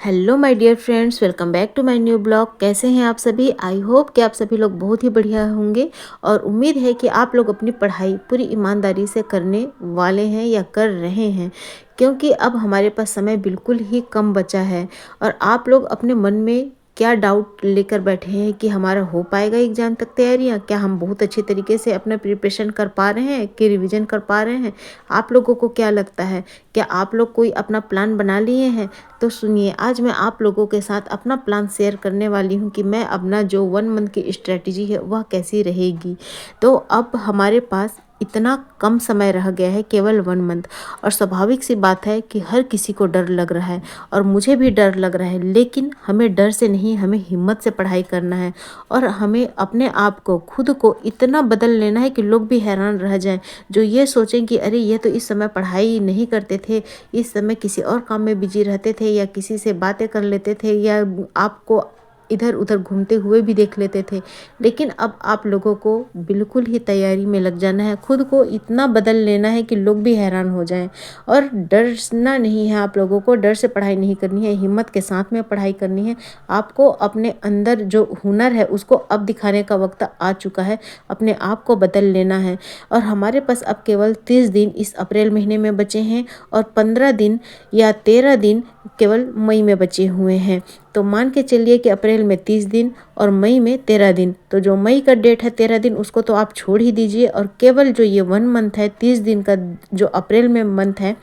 Hello my dear friends, welcome back to my new blog. कैसे हैं आप सभी? आई होप कि आप सभी लोग बहुत ही बढ़िया होंगे और उम्मीद है कि आप लोग अपनी पढ़ाई पूरी ईमानदारी से करने वाले हैं या कर रहे हैं, क्योंकि अब हमारे पास समय बिल्कुल ही कम बचा है। और आप लोग अपने मन में क्या डाउट लेकर बैठे हैं कि हमारा हो पाएगा एग्ज़ाम तक तैयारियां? क्या हम बहुत अच्छी तरीके से अपना प्रिपरेशन कर पा रहे हैं, कि रिवीजन कर पा रहे हैं? आप लोगों को क्या लगता है? क्या आप लोग कोई अपना प्लान बना लिए हैं? तो सुनिए, आज मैं आप लोगों के साथ अपना प्लान शेयर करने वाली हूँ कि मैं अपना जो 1 मंथ की स्ट्रेटजी है वह कैसी रहेगी। तो अब हमारे पास इतना कम समय रह गया है, केवल 1 मंथ। और स्वाभाविक सी बात है कि हर किसी को डर लग रहा है और मुझे भी डर लग रहा है, लेकिन हमें डर से नहीं, हमें हिम्मत से पढ़ाई करना है। और हमें अपने आप को, खुद को इतना बदल लेना है कि लोग भी हैरान रह जाएं, जो ये सोचें कि अरे ये तो इस समय पढ़ाई नहीं करते थे, इस समय किसी और काम में बिजी रहते थे या किसी से बातें कर लेते थे या आपको इधर उधर घूमते हुए भी देख लेते थे। लेकिन अब आप लोगों को बिल्कुल ही तैयारी में लग जाना है, खुद को इतना बदल लेना है कि लोग भी हैरान हो जाएं। और डरना नहीं है, आप लोगों को डर से पढ़ाई नहीं करनी है, हिम्मत के साथ में पढ़ाई करनी है। आपको अपने अंदर जो हुनर है उसको अब दिखाने का वक्त आ चुका है, अपने आप को बदल लेना है। और हमारे पास अब केवल 30 दिन इस अप्रैल महीने में बचे हैं और 15 दिन या 13 दिन केवल मई में बचे हुए हैं। तो मान के चलिए कि अप्रैल में 30 दिन और मई में 13 दिन। तो जो मई का डेट है 13 दिन, उसको तो आप छोड़ ही दीजिए और केवल जो ये 1 मंथ है 30 दिन का, जो अप्रैल में मंथ है,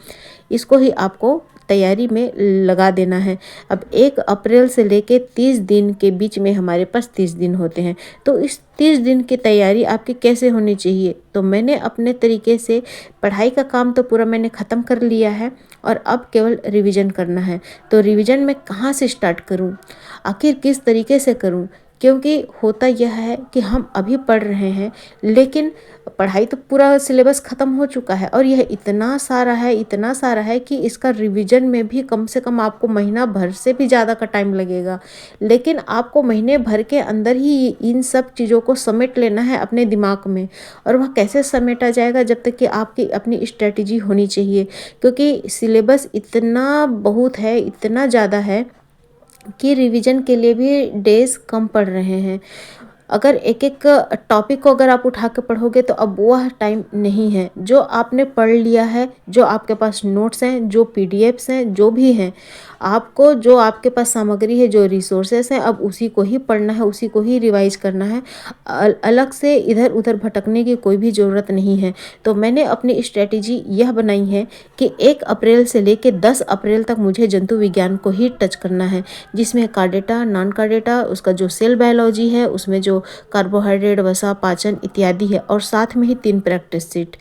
इसको ही आपको तैयारी में लगा देना है। अब 1 अप्रैल से लेके 30 दिन के बीच में हमारे पास 30 दिन होते हैं। तो इस 30 दिन की तैयारी आपकी कैसे होनी चाहिए? तो मैंने अपने तरीके से पढ़ाई का काम तो पूरा मैंने ख़त्म कर लिया है और अब केवल रिवीजन करना है। तो रिवीजन में कहाँ से स्टार्ट करूँ, आखिर किस तरीके से करूँ? क्योंकि होता यह है कि हम अभी पढ़ रहे हैं, लेकिन पढ़ाई तो पूरा सिलेबस ख़त्म हो चुका है और यह इतना सारा है कि इसका रिवीजन में भी कम से कम आपको महीना भर से भी ज़्यादा का टाइम लगेगा। लेकिन आपको महीने भर के अंदर ही इन सब चीज़ों को समेट लेना है अपने दिमाग में। और वह कैसे समेटा जाएगा? जब तक कि आपकी अपनी स्ट्रेटजी होनी चाहिए, क्योंकि सिलेबस इतना बहुत है, इतना ज़्यादा है कि रिवीजन के लिए भी डेज कम पड़ रहे हैं। अगर एक एक टॉपिक को अगर आप उठा के पढ़ोगे तो अब वह टाइम नहीं है। जो आपने पढ़ लिया है, जो आपके पास नोट्स हैं, जो पीडीएफ्स हैं, जो भी हैं, आपको जो आपके पास सामग्री है, जो रिसोर्सेस हैं, अब उसी को ही पढ़ना है, उसी को ही रिवाइज करना है। अलग से इधर उधर भटकने की कोई भी ज़रूरत नहीं है। तो मैंने अपनी स्ट्रेटजी यह बनाई है कि 1 अप्रैल से लेके 10 अप्रैल तक मुझे जंतु विज्ञान को ही टच करना है, जिसमें कार्डेटा, नॉन कार्डेटा, उसका जो सेल बायोलॉजी है, उसमें जो कार्बोहाइड्रेट, वसा, पाचन इत्यादि है, और साथ में ही 3 प्रैक्टिस सेट,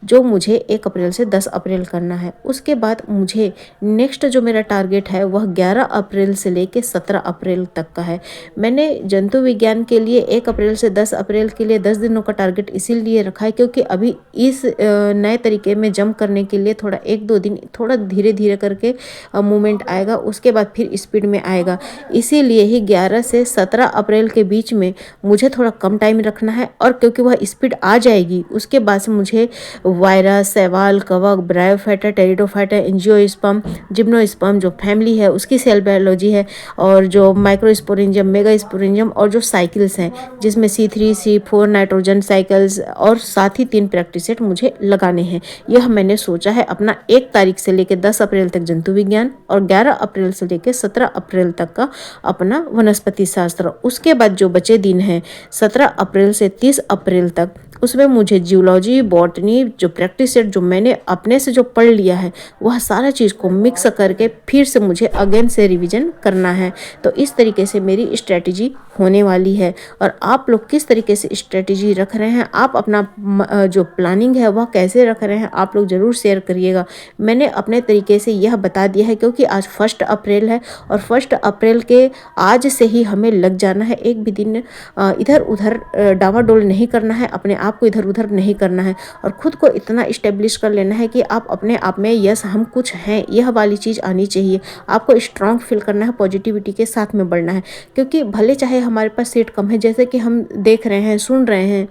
जो मुझे 1 अप्रैल से 10 अप्रैल करना है। उसके बाद मुझे नेक्स्ट जो मेरा टारगेट है वह 11 अप्रैल से लेके 17 अप्रैल तक का है। मैंने जंतु विज्ञान के लिए 1 अप्रैल से 10 अप्रैल के लिए 10 दिनों का टारगेट इसीलिए रखा है क्योंकि अभी इस नए तरीके में जंप करने के लिए थोड़ा 1-2 दिन थोड़ा धीरे धीरे करके मूवमेंट आएगा, उसके बाद फिर स्पीड में आएगा। इसीलिए ही 11 से 17 अप्रैल के बीच में मुझे थोड़ा कम टाइम रखना है। और क्योंकि वह स्पीड आ जाएगी, उसके बाद से मुझे वायरस, शैवाल, कवक, ब्रायोफाइटा, टेरिडोफाइटा, एंजियोस्पर्म, जिम्नोस्पर्म जो फैमिली है उसकी सेल बायोलॉजी है, और जो माइक्रोस्पोरेंजियम, मेगास्पोरेंजियम, और जो साइकिल्स हैं जिसमें C3, C4 नाइट्रोजन साइकिल्स, और साथ ही 3 प्रैक्टिस सेट मुझे लगाने हैं। यह मैंने सोचा है अपना 1 तारीख से लेकर 10 अप्रैल तक जंतु विज्ञान और 11 अप्रैल से लेकर 17 अप्रैल तक का अपना वनस्पति शास्त्र। उसके बाद जो बचे दिन हैं 17 अप्रैल से 30 अप्रैल तक, उसमें मुझे जियोलॉजी, बॉटनी, जो प्रैक्टिस सेट जो मैंने अपने से जो पढ़ लिया है वह सारा चीज़ को मिक्स करके फिर से मुझे अगेन से रिवीजन करना है। तो इस तरीके से मेरी स्ट्रेटजी होने वाली है। और आप लोग किस तरीके से स्ट्रेटजी रख रहे हैं, आप अपना जो प्लानिंग है वह कैसे रख रहे हैं, आप लोग ज़रूर शेयर करिएगा। मैंने अपने तरीके से यह बता दिया है क्योंकि आज 1 अप्रैल है और 1 अप्रैल के आज से ही हमें लग जाना है। एक भी दिन इधर उधर डावाडोल नहीं करना है, अपने आप को इधर उधर नहीं करना है और खुद को इतना इस्टेब्लिश कर लेना है कि आप अपने आप में यस हम कुछ हैं, यह वाली चीज़ आनी चाहिए। आपको स्ट्रांग फील करना है, पॉजिटिविटी के साथ में बढ़ना है। क्योंकि भले चाहे हमारे पास सीट कम है, जैसे कि हम देख रहे हैं, सुन रहे हैं,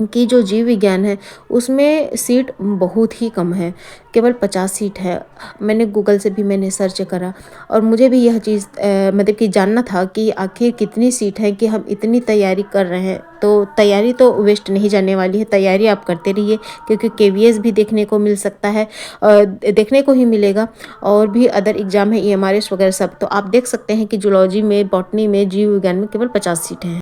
कि जो जीव विज्ञान है उसमें सीट बहुत ही कम है, केवल 50 सीट है। मैंने गूगल से भी मैंने सर्च करा और मुझे भी यह चीज़ मतलब कि जानना था कि आखिर कितनी सीट है कि हम इतनी तैयारी कर रहे हैं, तो तैयारी तो वेस्ट नहीं जाने वाली है। तैयारी आप करते रहिए, क्योंकि केवीएस भी देखने को मिल सकता है, देखने को ही मिलेगा। और भी अदर एग्ज़ाम है, ईएमआरएस वगैरह सब, तो आप देख सकते हैं कि जूलॉजी में, बॉटनी में, जीव विज्ञान में केवल 50 सीटें हैं।